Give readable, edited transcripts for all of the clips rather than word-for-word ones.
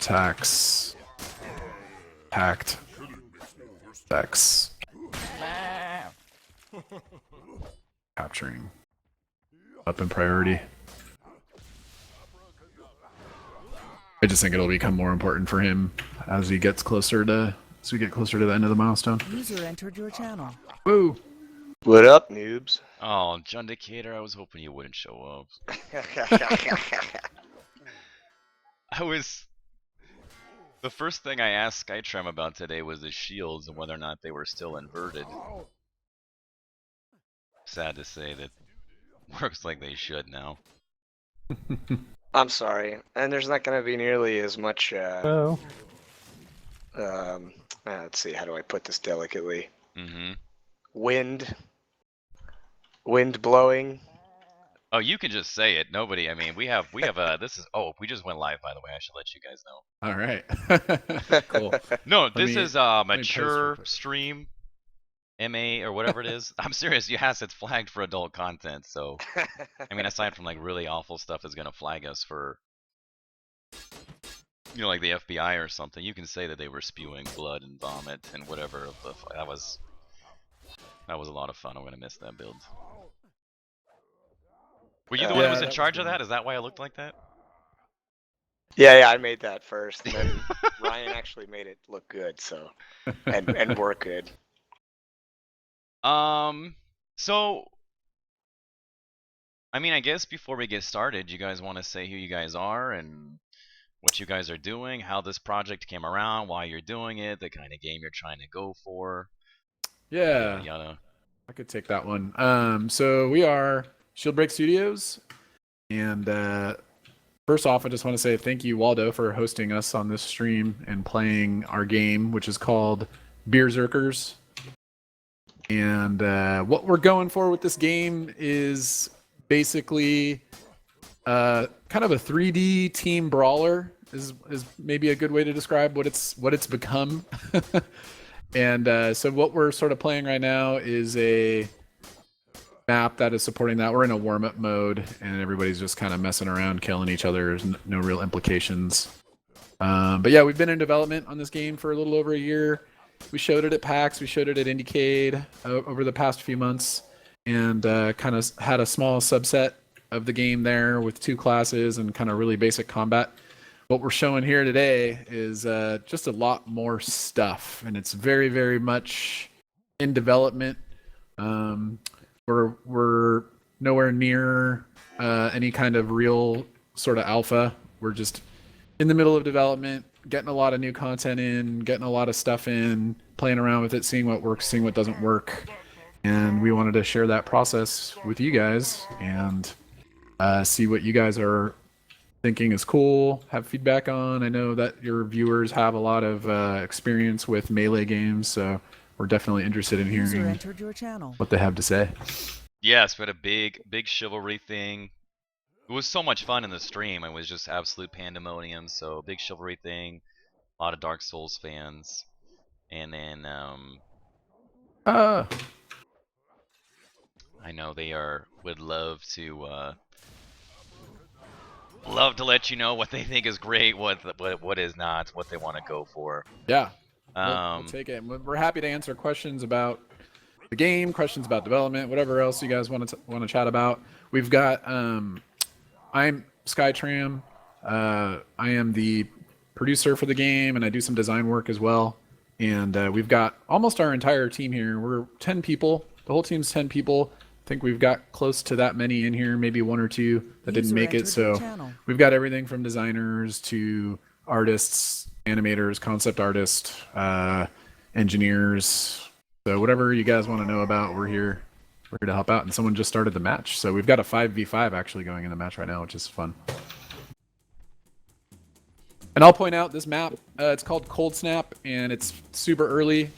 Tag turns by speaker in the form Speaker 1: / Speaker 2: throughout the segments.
Speaker 1: attacks, packed, effects, capturing, weapon priority. I just think it'll become more important for him as we get closer to the end of the milestone.
Speaker 2: User entered your channel.
Speaker 1: Woo!
Speaker 3: What up, noobs?
Speaker 4: Oh, John Decatur, I was hoping you wouldn't show up. The first thing I asked Skytram about today was the shields and whether or not they were still inverted. Sad to say that works like they should now.
Speaker 3: I'm sorry, and there's not going to be nearly as much. Let's see, how do I put this delicately? Wind blowing.
Speaker 4: Oh, you can just say it. Nobody. I mean, we have this is. Oh, we just went live, by the way. I should let you guys know.
Speaker 1: All right. Cool.
Speaker 4: No, this is a mature stream. MA or whatever it is. I'm serious. Yes, it's flagged for adult content. So, I mean, aside from like really awful stuff that's gonna flag us for, you know, like the FBI or something, you can say that they were spewing blood and vomit and whatever. That was a lot of fun. I'm gonna miss that build. Were you the one that was in charge of that? Is that why it looked like that?
Speaker 3: Yeah, I made that first, and then Ryan actually made it look good. So, and work good.
Speaker 4: So, I mean, I guess before we get started, you guys want to say who you guys are and what you guys are doing, how this project came around, why you're doing it, the kind of game you're trying to go for.
Speaker 1: Yeah,
Speaker 4: yada.
Speaker 1: I could take that one. So we are Shieldbreak Studios, and first off, I just want to say thank you, Waldo, for hosting us on this stream and playing our game, which is called Bierzerkers. And what we're going for with this game is basically kind of a 3D team brawler is maybe a good way to describe what it's become. And so what we're sort of playing right now is a map that is supporting that. We're in a warm-up mode, and everybody's just kind of messing around, killing each other. There's no real implications. But yeah, we've been in development on this game for a little over a year. We showed it at PAX, we showed it at Indiecade over the past few months, and kind of had a small subset of the game there with 2 classes and kind of really basic combat. What we're showing here today is just a lot more stuff, and it's very, very much in development. We're nowhere near any kind of real sort of alpha. We're just in the middle of development, getting a lot of new content in, getting a lot of stuff in, playing around with it, seeing what works, seeing what doesn't work. And we wanted to share that process with you guys and see what you guys are thinking is cool, have feedback on. I know that your viewers have a lot of experience with Melee games, so we're definitely interested in hearing what they have to say.
Speaker 4: Yes, we had a big chivalry thing. It was so much fun in the stream. It was just absolute pandemonium. So big chivalry thing, a lot of Dark Souls fans, and then
Speaker 1: Uh,
Speaker 4: I know they would love to let you know what they think is great, what is not, what they want to go for.
Speaker 1: Yeah, we'll take it. We're happy to answer questions about the game, questions about development, whatever else you guys want to chat about. We've got I'm Skytram. I am the producer for the game, and I do some design work as well. And we've got almost our entire team here. We're 10 people. The whole team's 10 people. I think we've got close to that many in here, maybe 1 or 2 that didn't make it. So we've got everything from designers to artists, animators, concept artists, engineers. So whatever you guys want to know about, we're here. We're here to help out. And someone just started the match. So we've got a 5v5 actually going in the match right now, which is fun. And I'll point out this map, it's called Cold Snap, and it's super early,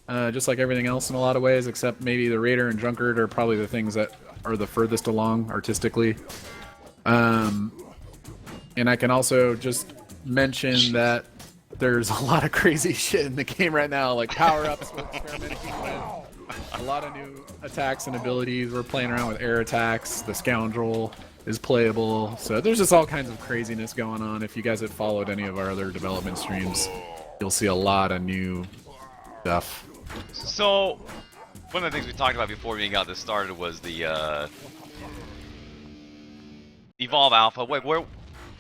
Speaker 1: just like everything else in a lot of ways, except maybe the Raider and Drunkard are probably the things that are the furthest along artistically. And I can also just mention that there's a lot of crazy shit in the game right now, like power-ups we're experimenting with, a lot of new attacks and abilities. We're playing around with air attacks, the Scoundrel, is playable. So there's just all kinds of craziness going on. If you guys have followed any of our other development streams, you'll see a lot of new stuff.
Speaker 4: So, one of the things we talked about before we got this started was the Evolve Alpha. Wait, where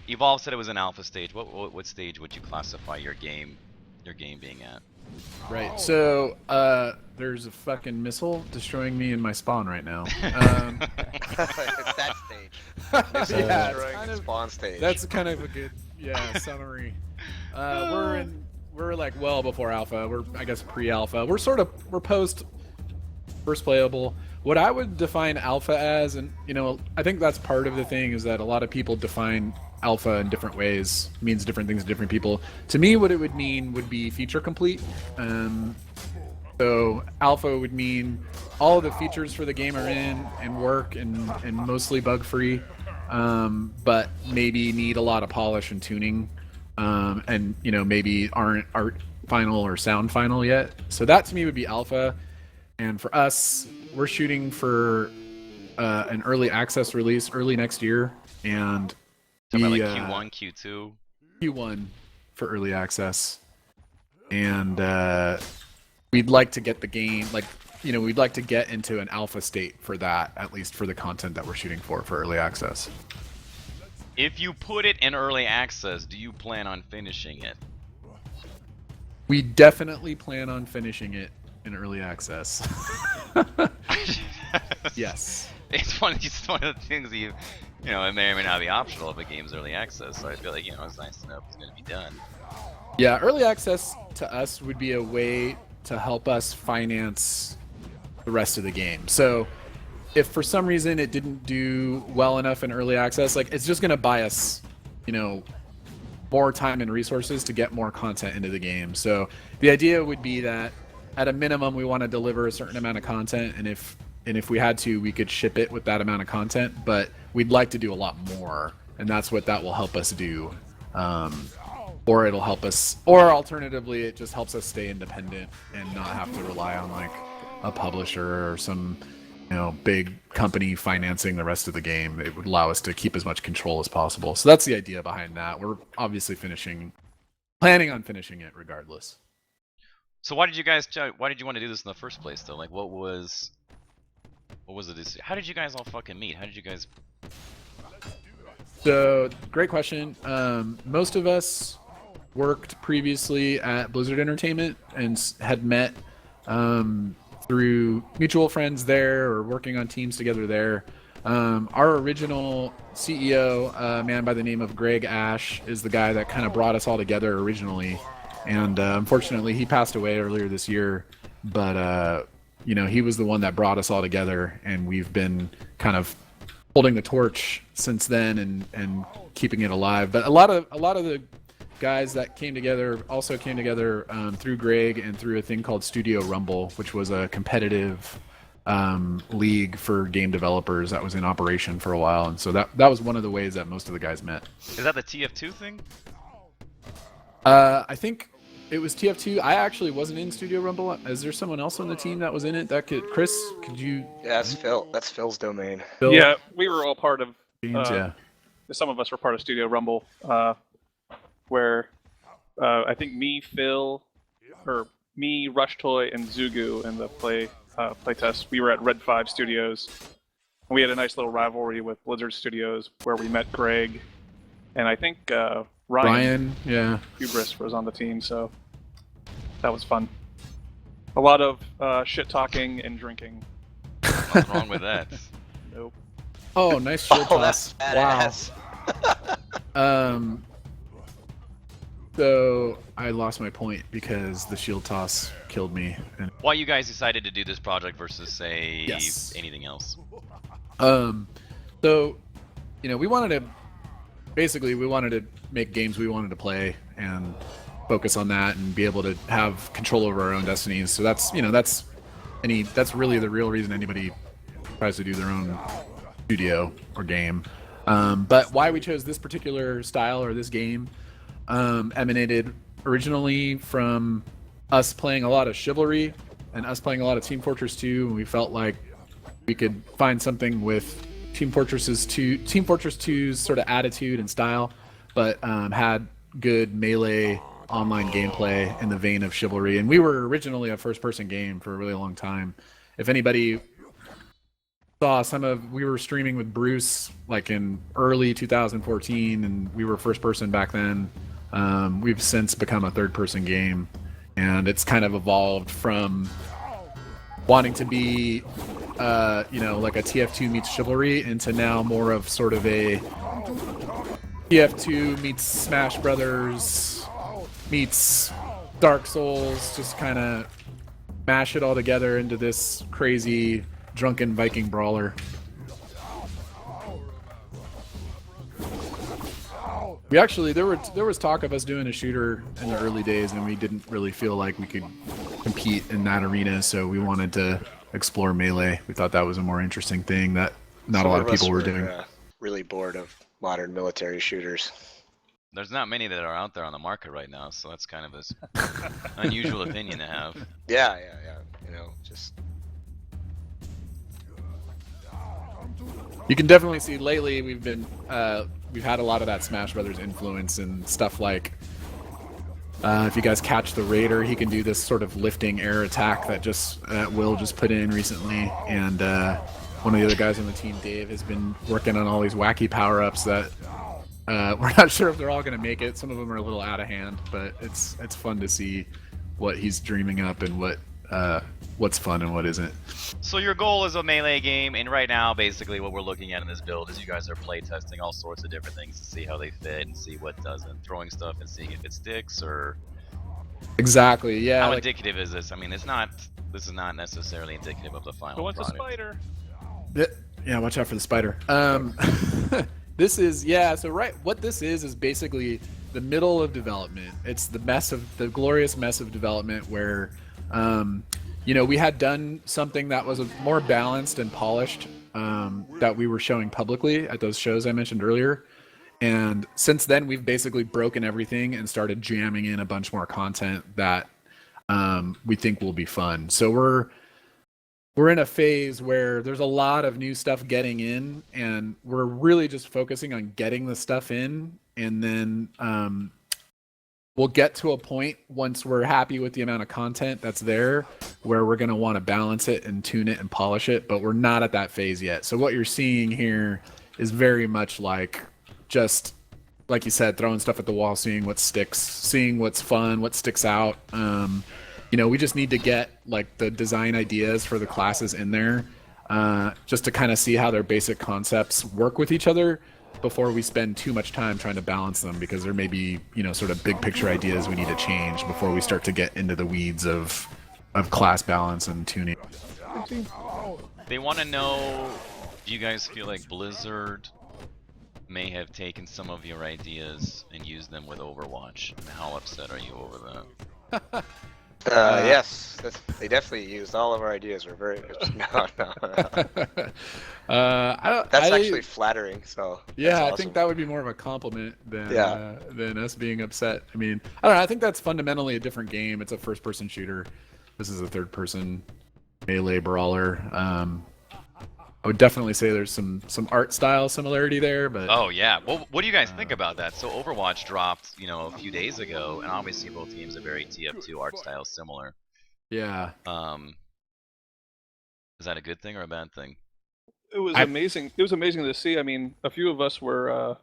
Speaker 4: Evolve said it was an alpha stage. What stage would you classify your game being at?
Speaker 1: Right. So there's a fucking missile destroying me in my spawn right now.
Speaker 3: It's that stage. Missile
Speaker 1: Yeah, it's
Speaker 3: destroying
Speaker 1: kind
Speaker 3: the
Speaker 1: of-
Speaker 3: spawn stage.
Speaker 1: That's kind of a good summary. We're like well before alpha. We're I guess pre-alpha. We're post first playable. What I would define alpha as, and I think that's part of the thing, is that a lot of people define alpha in different ways, means different things to different people. To me, what it would mean would be feature complete. So alpha would mean all of the features for the game are in and work and mostly bug free, but maybe need a lot of polish and tuning, and maybe aren't art final or sound final yet. So that to me would be alpha. And for us, we're shooting for an early access release early next year, and
Speaker 4: Talking about like Q1, Q2.
Speaker 1: Q1 for early access, and we'd like to get the game we'd like to get into an alpha state for that, at least for the content that we're shooting for early access.
Speaker 4: If you put it in early access, do you plan on finishing it?
Speaker 1: We definitely plan on finishing it in early access. Yes.
Speaker 4: It's one of the things that it may or may not be optional if a game's early access. So I feel like it's nice to know if it's going to be done.
Speaker 1: Yeah, early access to us would be a way to help us finance the rest of the game. So if for some reason it didn't do well enough in early access, it's just going to buy us, more time and resources to get more content into the game. So the idea would be that at a minimum we want to deliver a certain amount of content, and if we had to, we could ship it with that amount of content, but we'd like to do a lot more, and that's what that will help us do. Or it'll help us, or alternatively, it just helps us stay independent and not have to rely on a publisher or some big company financing the rest of the game. It would allow us to keep as much control as possible. So that's the idea behind that. We're obviously planning on finishing it regardless.
Speaker 4: So why did you want to do this in the first place though? What was it? How did you guys all fucking meet? How did you guys?
Speaker 1: So great question. Most of us worked previously at Blizzard Entertainment and had met through mutual friends there or working on teams together there. Our original CEO, a man by the name of Greg Ash, is the guy that kind of brought us all together originally. And unfortunately, he passed away earlier this year. But, he was the one that brought us all together. And we've been kind of holding the torch since then and keeping it alive. But a lot of the guys that came together also came together through Greg and through a thing called Studio Rumble, which was a competitive league for game developers that was in operation for a while. And so that was one of the ways that most of the guys met.
Speaker 4: Is that the TF2 thing?
Speaker 1: I think it was TF2. I actually wasn't in Studio Rumble. Is there someone else on the team that was in it? Chris, could you?
Speaker 3: Yeah, that's Phil. That's Phil's domain.
Speaker 1: Phil?
Speaker 2: Yeah, we were all part of.
Speaker 1: James, yeah.
Speaker 2: Some of us were part of Studio Rumble, where I think me, Rush Toy, and Zugu in the playtest. We were at Red 5 Studios, and we had a nice little rivalry with Blizzard Studios where we met Greg, and I think Ryan,
Speaker 1: yeah,
Speaker 2: Hubris was on the team, so that was fun. A lot of shit talking and drinking.
Speaker 4: What's wrong with that?
Speaker 2: Nope.
Speaker 1: Oh, nice shit
Speaker 3: That's
Speaker 1: toss.
Speaker 3: badass.
Speaker 1: Wow. So I lost my point because the shield toss killed me. And
Speaker 4: Why you guys decided to do this project versus say
Speaker 1: Yes.
Speaker 4: anything else?
Speaker 1: So we wanted to make games we wanted to play and focus on that and be able to have control over our own destinies. So that's really the real reason anybody tries to do their own studio or game. But why we chose this particular style or this game emanated originally from us playing a lot of Chivalry and us playing a lot of Team Fortress 2, and we felt like we could find something with Team Fortress 2's sort of attitude and style, but had good melee online gameplay in the vein of Chivalry. And we were originally a first-person game for a really long time. If anybody saw we were streaming with Bruce like in early 2014, and we were first-person back then. We've since become a third-person game, and it's kind of evolved from wanting to be like a TF2 meets Chivalry into now more of sort of a TF2 meets Smash Brothers meets Dark Souls, just kind of mash it all together into this crazy drunken Viking brawler. We actually there was talk of us doing a shooter in the early days, and we didn't really feel like we could compete in that arena, so we wanted to explore melee. We thought that was a more interesting thing that not a lot of people were doing.
Speaker 3: Really bored of modern military shooters.
Speaker 4: There's not many that are out there on the market right now, so that's kind of an unusual opinion to have.
Speaker 3: Yeah. Just
Speaker 1: you can definitely see lately we've had a lot of that Smash Brothers influence and stuff like if you guys catch the Raider, he can do this sort of lifting air attack that Will just put in recently, and one of the other guys on the team, Dave, has been working on all these wacky power-ups that we're not sure if they're all going to make it. Some of them are a little out of hand, but it's fun to see what he's dreaming up and what's fun and what isn't.
Speaker 4: So your goal is a melee game, and right now, basically, what we're looking at in this build is you guys are play testing all sorts of different things to see how they fit and see what doesn't. Throwing stuff and seeing if it sticks, or
Speaker 1: exactly, yeah.
Speaker 4: How indicative is this? I mean, this is not necessarily indicative of the final
Speaker 2: Who wants
Speaker 4: product.
Speaker 2: a spider?
Speaker 1: Yeah, watch out for the spider. This is what this is basically the middle of development. It's the glorious mess of development where we had done something that was more balanced and polished that we were showing publicly at those shows I mentioned earlier. And since then, we've basically broken everything and started jamming in a bunch more content that we think will be fun. So we're in a phase where there's a lot of new stuff getting in, and we're really just focusing on getting the stuff in, and then we'll get to a point once we're happy with the amount of content that's there where we're going to want to balance it and tune it and polish it, but we're not at that phase yet. So what you're seeing here is very much like just, like you said, throwing stuff at the wall, seeing what sticks, seeing what's fun, what sticks out. We just need to get like the design ideas for the classes in there just to kind of see how their basic concepts work with each other before we spend too much time trying to balance them, because there may be sort of big picture ideas we need to change before we start to get into the weeds of class balance and tuning.
Speaker 4: They want to know, do you guys feel like Blizzard may have taken some of your ideas and used them with Overwatch? And how upset are you over that?
Speaker 3: Yes, they definitely used all of our ideas. We're very no. That's actually flattering. So
Speaker 1: yeah,
Speaker 3: awesome.
Speaker 1: I think that would be more of a compliment than us being upset. I mean, I don't know. I think that's fundamentally a different game. It's a first-person shooter. This is a third-person melee brawler. I would definitely say there's some art style similarity there, but
Speaker 4: oh yeah. Well, what do you guys think about that? So Overwatch dropped, a few days ago, and obviously both games are very TF2 art style similar.
Speaker 1: Yeah.
Speaker 4: Is that a good thing or a bad thing?
Speaker 2: It was amazing. It was amazing to see. I mean, a few of us were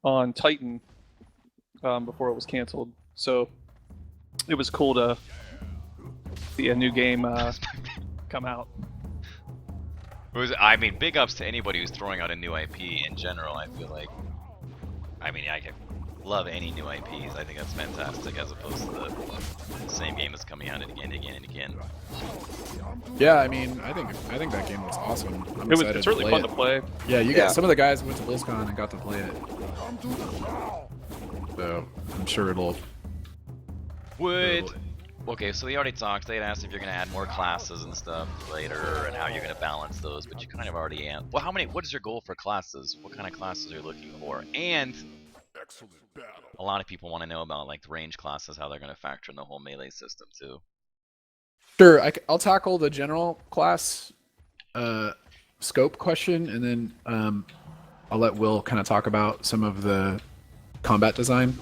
Speaker 2: on Titan before it was canceled, so it was cool to see a new game come out.
Speaker 4: Big ups to anybody who's throwing out a new IP in general. I feel like, I can love any new IPs. I think that's fantastic, as opposed to the same game that's coming out again and again and again.
Speaker 1: Yeah, I think that game was awesome.
Speaker 2: It's really fun to play.
Speaker 1: Yeah, some of the guys went to BlizzCon and got to play it. So I'm sure it'll.
Speaker 4: Okay, so they already talked. They had asked if you're going to add more classes and stuff later, and how you're going to balance those, but you kind of already answered. Well, what is your goal for classes? What kind of classes are you looking for? And a lot of people want to know about like the range classes, how they're going to factor in the whole melee system too.
Speaker 1: Sure, I'll tackle the general class scope question, and then I'll let Will kind of talk about some of the combat design.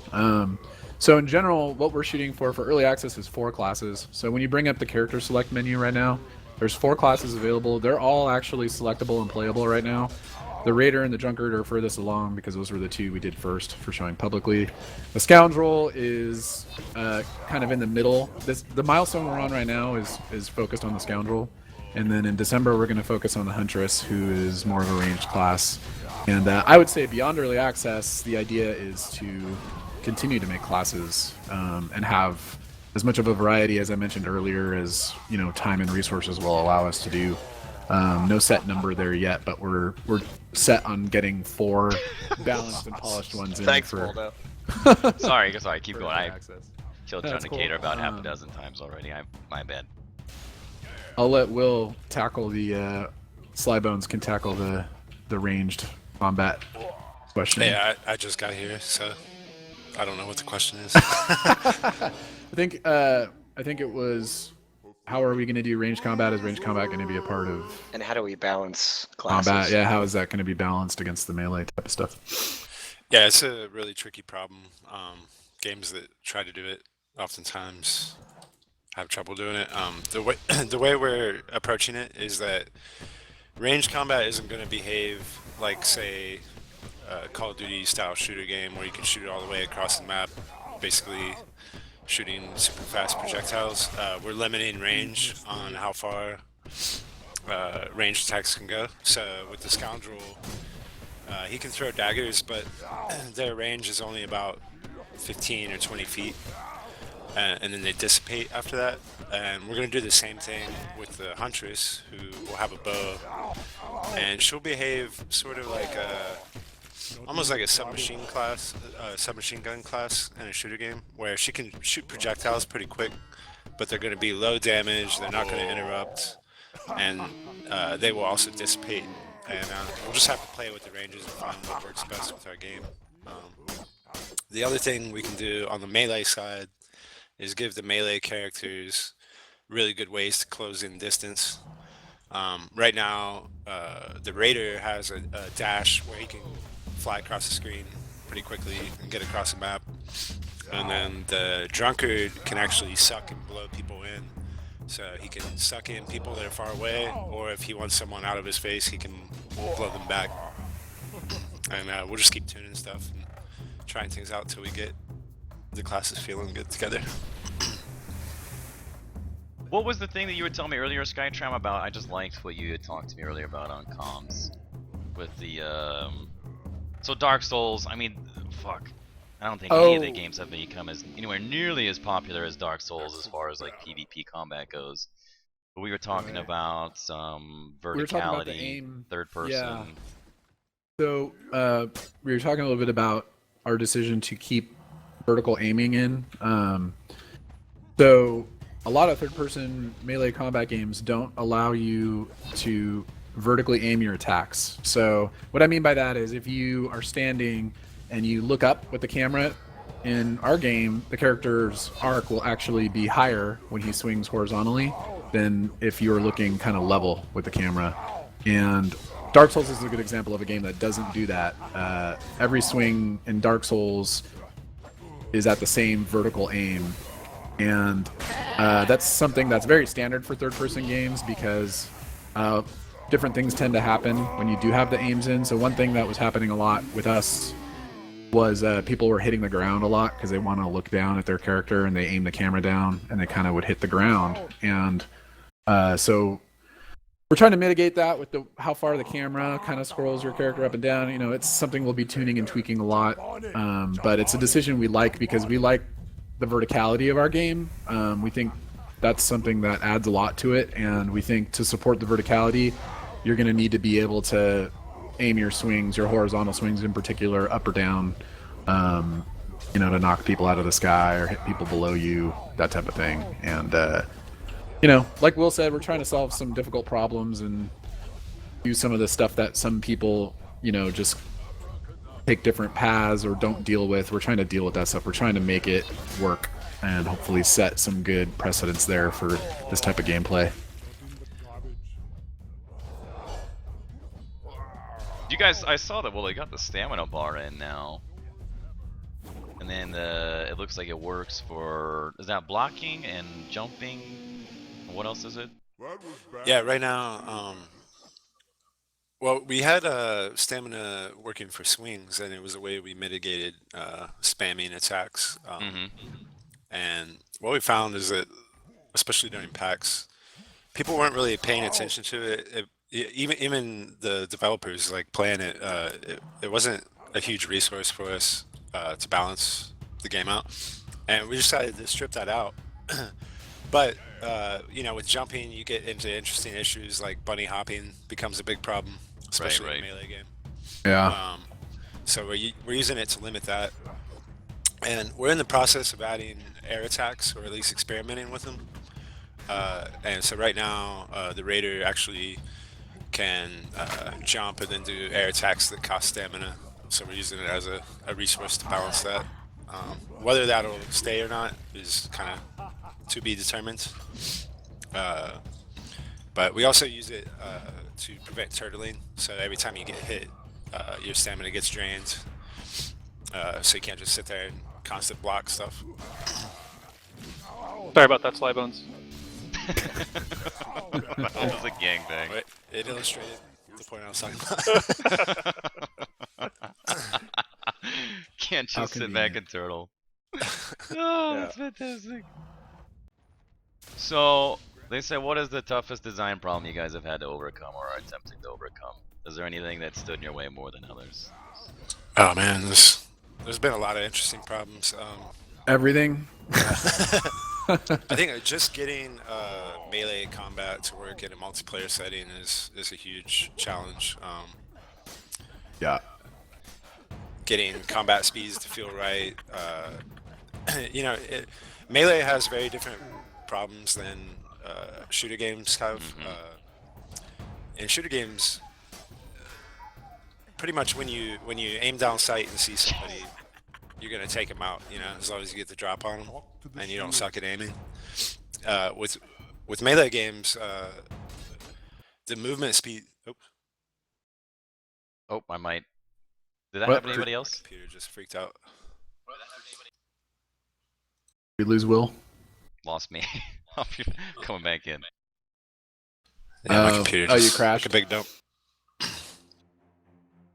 Speaker 1: So in general, what we're shooting for early access is 4 classes. So when you bring up the character select menu right now, there's 4 classes available. They're all actually selectable and playable right now. The Raider and the Drunkard are furthest along because those were the 2 we did first for showing publicly. The Scoundrel is kind of in the middle. The milestone we're on right now is focused on the Scoundrel. And then in December, we're going to focus on the Huntress, who is more of a ranged class. And I would say beyond early access, the idea is to continue to make classes and have as much of a variety, as I mentioned earlier, as time and resources will allow us to do. No set number there yet, but we're set on getting 4 balanced and polished ones in.
Speaker 3: Thanks,
Speaker 1: for
Speaker 3: Waldo.
Speaker 4: Sorry, keep going. I
Speaker 1: access.
Speaker 4: killed
Speaker 1: That's
Speaker 4: Johnny
Speaker 1: cool.
Speaker 4: Cater about half a dozen times already. My bad.
Speaker 1: I'll let Will tackle the Slybones can tackle the ranged combat question.
Speaker 5: Yeah, I just got here, so I don't know what the question is.
Speaker 1: I think it was, how are we going to do ranged combat? Is ranged combat going to be a part of
Speaker 3: And how do we balance classes?
Speaker 1: combat? Yeah, how is that going to be balanced against the melee type of stuff?
Speaker 5: Yeah, it's a really tricky problem. Games that try to do it oftentimes have trouble doing it. The way we're approaching it is that ranged combat isn't going to behave like, say, a Call of Duty style shooter game where you can shoot it all the way across the map, basically shooting super fast projectiles. We're limiting range on how far ranged attacks can go. So with the Scoundrel, he can throw daggers, but their range is only about 15 or 20 feet. And then they dissipate after that. And we're going to do the same thing with the Huntress, who will have a bow. And she'll behave sort of like almost like a submachine gun class in a shooter game, where she can shoot projectiles pretty quick, but they're going to be low damage, they're not going to interrupt, and they will also dissipate. And we'll just have to play with the ranges and find what works best with our game. The other thing we can do on the melee side is give the melee characters really good ways to close in distance. Right now, the Raider has a dash where he can fly across the screen pretty quickly and get across the map. And then the Drunkard can actually suck and blow people in. So he can suck in people that are far away, or if he wants someone out of his face, he can blow them back. And we'll just keep tuning stuff and trying things out till we get the classes feeling good together.
Speaker 4: What was the thing that you were telling me earlier, Skytram, about? I just liked what you had talked to me earlier about on comms with the so Dark Souls. I mean, fuck. I don't think any of the games have become anywhere nearly as popular as Dark Souls as far as like PvP combat goes. But we were talking about some verticality,
Speaker 1: We were talking about the aim.
Speaker 4: third person.
Speaker 1: Yeah. So we were talking a little bit about our decision to keep vertical aiming in. So a lot of third-person melee combat games don't allow you to vertically aim your attacks. So what I mean by that is if you are standing and you look up with the camera, in our game, the character's arc will actually be higher when he swings horizontally than if you're looking kind of level with the camera. And Dark Souls is a good example of a game that doesn't do that. Every swing in Dark Souls is at the same vertical aim. And that's something that's very standard for third-person games because different things tend to happen when you do have the aims in. So one thing that was happening a lot with us was people were hitting the ground a lot because they want to look down at their character and they aim the camera down and they kind of would hit the ground. And so we're trying to mitigate that with how far the camera kind of scrolls your character up and down. You know, it's something we'll be tuning and tweaking a lot, but it's a decision we like because we like the verticality of our game. We think that's something that adds a lot to it, and we think to support the verticality, you're going to need to be able to aim your swings, your horizontal swings in particular, up or down, you know, to knock people out of the sky or hit people below you, that type of thing. And you know, like Will said, we're trying to solve some difficult problems and do some of the stuff that some people, you know, just take different paths or don't deal with. We're trying to deal with that stuff. We're trying to make it work and hopefully set some good precedents there for this type of gameplay.
Speaker 4: You guys, I saw that. Well, they got the stamina bar in now, and then it looks like it works for blocking and jumping. What else is it?
Speaker 5: Yeah, right now, well, we had stamina working for swings, and it was a way we mitigated spamming attacks. And what we found is that, especially during packs, people weren't really paying attention to it. Even the developers like playing it, it wasn't a huge resource for us to balance the game out, and we decided to strip that out. But you know, with jumping, you get into interesting issues like bunny hopping becomes a big problem, especially
Speaker 4: Right.
Speaker 5: in a melee game.
Speaker 1: Yeah.
Speaker 5: So we're using it to limit that, and we're in the process of adding air attacks, or at least experimenting with them. And so right now, the raider actually can jump and then do air attacks that cost stamina. So we're using it as a resource to balance that. Whether that'll stay or not is kind of to be determined. But we also use it to prevent turtling. So every time you get hit, your stamina gets drained. So you can't just sit there and constant block stuff.
Speaker 2: Sorry about that, Slybones.
Speaker 4: That was a gangbang.
Speaker 5: But it illustrated the point I was talking about.
Speaker 4: Can't
Speaker 1: How
Speaker 4: just sit back
Speaker 1: convenient.
Speaker 4: and turtle. Oh,
Speaker 5: Yeah.
Speaker 4: that's fantastic. So, they say, what is the toughest design problem you guys have had to overcome or are attempting to overcome? Is there anything that stood in your way more than others?
Speaker 5: Oh man, there's been a lot of interesting problems.
Speaker 1: Everything.
Speaker 5: I think just getting melee combat to work in a multiplayer setting is a huge challenge.
Speaker 1: Yeah.
Speaker 5: Getting combat speeds to feel right. You know, melee has very different problems than shooter games have. In shooter games, pretty much when you aim down sight and see somebody, you're gonna take them out. You know, as long as you get the drop on them and you don't suck at aiming. With melee games, the movement speed.
Speaker 4: Oh, I might. Did that
Speaker 1: What?
Speaker 4: happen to anybody else?
Speaker 5: Computer just freaked out.
Speaker 1: We lose Will.
Speaker 4: Lost me. I'll be coming back in.
Speaker 5: Yeah, my computer
Speaker 1: you
Speaker 5: just
Speaker 1: crashed?
Speaker 5: took a big dump.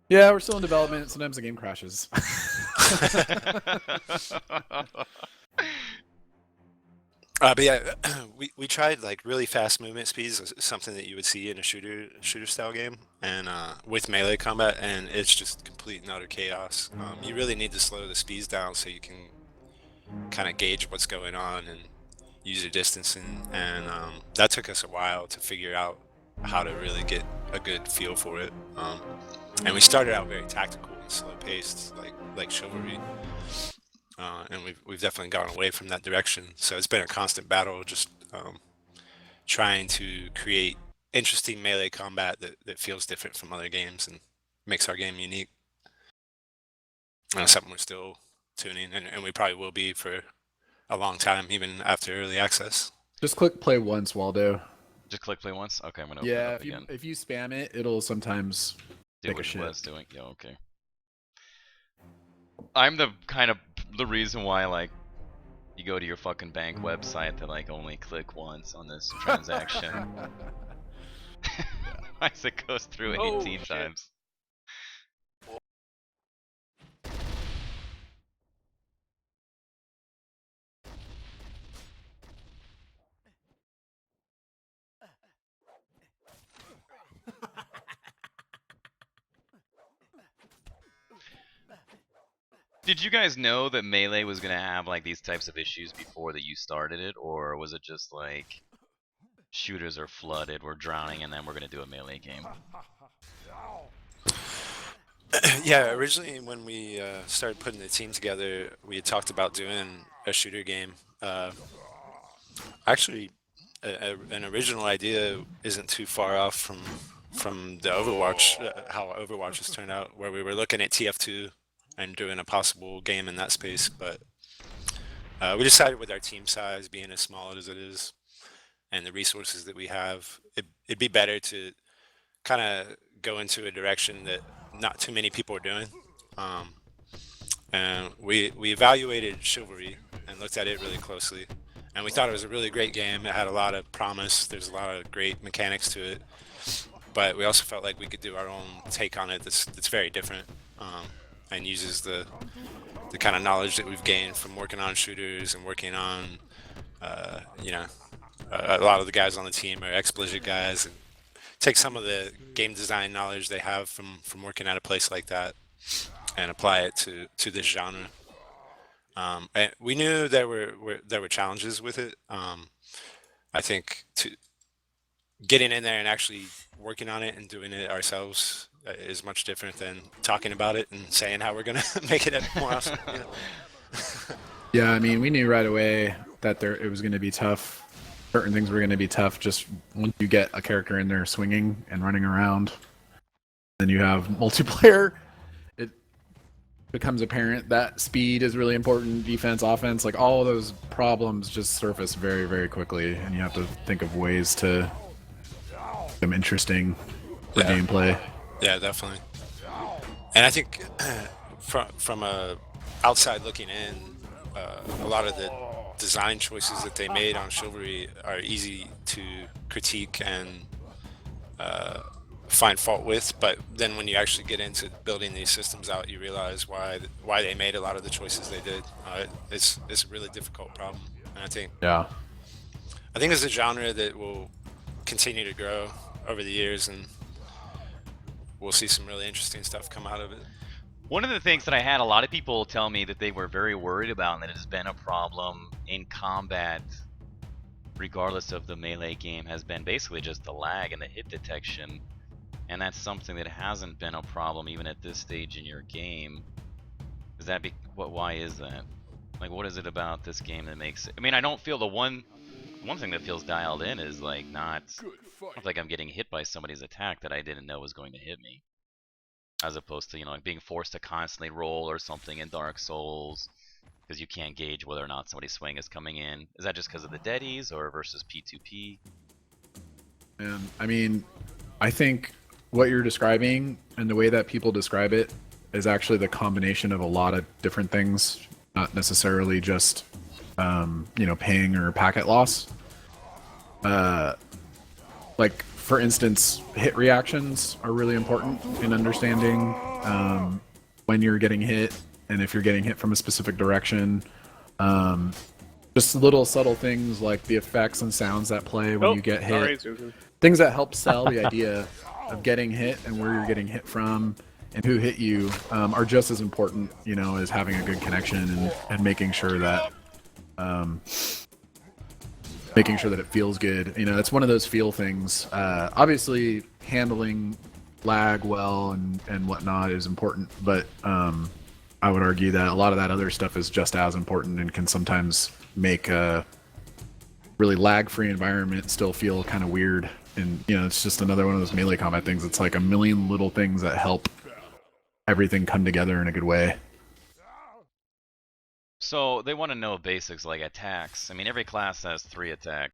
Speaker 1: Yeah, we're still in development. Sometimes the game crashes.
Speaker 5: But yeah, we tried like really fast movement speeds, something that you would see in a shooter style game, and with melee combat, and it's just complete and utter chaos. You really need to slow the speeds down so you can kind of gauge what's going on and use your distancing, and that took us a while to figure out how to really get a good feel for it. And we started out very tactical and slow paced, like chivalry. And we've definitely gone away from that direction. So it's been a constant battle, just trying to create interesting melee combat that feels different from other games and makes our game unique. And it's something we're still tuning, and we probably will be for a long time, even after early access.
Speaker 1: Just click play once, Waldo.
Speaker 4: Just click play once? Okay, I'm gonna open it
Speaker 1: Yeah,
Speaker 4: up again.
Speaker 1: if you spam it, it'll sometimes
Speaker 4: Do
Speaker 1: take a
Speaker 4: what
Speaker 1: shit.
Speaker 4: it was doing. Yeah, okay. I'm the kind of the reason why like you go to your fucking bank website to like only click once on this transaction. As it goes through 18
Speaker 2: shit.
Speaker 4: times. Did you guys know that Melee was gonna have like these types of issues before that you started it, or was it just like shooters are flooded, we're drowning, and then we're gonna do a Melee game?
Speaker 5: Yeah, originally when we started putting the team together, we had talked about doing a shooter game. Actually, an original idea isn't too far off from the Overwatch, how Overwatch has turned out, where we were looking at TF2 and doing a possible game in that space, but we decided with our team size being as small as it is and the resources that we have, it'd be better to kind of go into a direction that not too many people are doing. And we evaluated Chivalry and looked at it really closely, and we thought it was a really great game. It had a lot of promise. There's a lot of great mechanics to it, but we also felt like we could do our own take on it that's very different, and uses the kind of knowledge that we've gained from working on shooters and working on a lot of the guys on the team are ex-Blizzard guys, and take some of the game design knowledge they have from working at a place like that and apply it to this genre. And we knew there were challenges with it. I think getting in there and actually working on it and doing it ourselves is much different than talking about it and saying how we're gonna make it more awesome. You know?
Speaker 1: Yeah, I mean, we knew right away that it was going to be tough. Certain things were going to be tough just once you get a character in there swinging and running around. Then you have multiplayer. It becomes apparent that speed is really important, defense, offense, like all of those problems just surface very, very quickly, and you have to think of ways to make them interesting for gameplay.
Speaker 5: Yeah, definitely. And I think from a outside looking in, a lot of the design choices that they made on Chivalry are easy to critique and find fault with, but then when you actually get into building these systems out, you realize why they made a lot of the choices they did. It's a really difficult problem, and I think it's a genre that will continue to grow over the years, and we'll see some really interesting stuff come out of it.
Speaker 4: One of the things that I had a lot of people tell me that they were very worried about, and that has been a problem in combat, regardless of the melee game, has been basically just the lag and the hit detection. And that's something that hasn't been a problem even at this stage in your game. Is that why is that? Like, what is it about this game that makes it? I mean, I don't feel the one thing that feels dialed in is like not like I'm getting hit by somebody's attack that I didn't know was going to hit me. As opposed to, like being forced to constantly roll or something in Dark Souls because you can't gauge whether or not somebody's swing is coming in. Is that just because of the deadies or versus P2P?
Speaker 1: And I mean, I think what you're describing and the way that people describe it is actually the combination of a lot of different things, not necessarily just ping or packet loss. Like, for instance, hit reactions are really important in understanding when you're getting hit and if you're getting hit from a specific direction. Just little subtle things like the effects and sounds that play when you get hit. Things that help sell the idea of getting hit and where you're getting hit from and who hit you are just as important, as having a good connection and making sure that it feels good. It's one of those feel things. Obviously, handling lag well and whatnot is important, but I would argue that a lot of that other stuff is just as important and can sometimes make a really lag-free environment still feel kind of weird. And it's just another one of those melee combat things. It's like a million little things that help everything come together in a good way.
Speaker 4: So they want to know basics like attacks. I mean, every class has 3 attacks.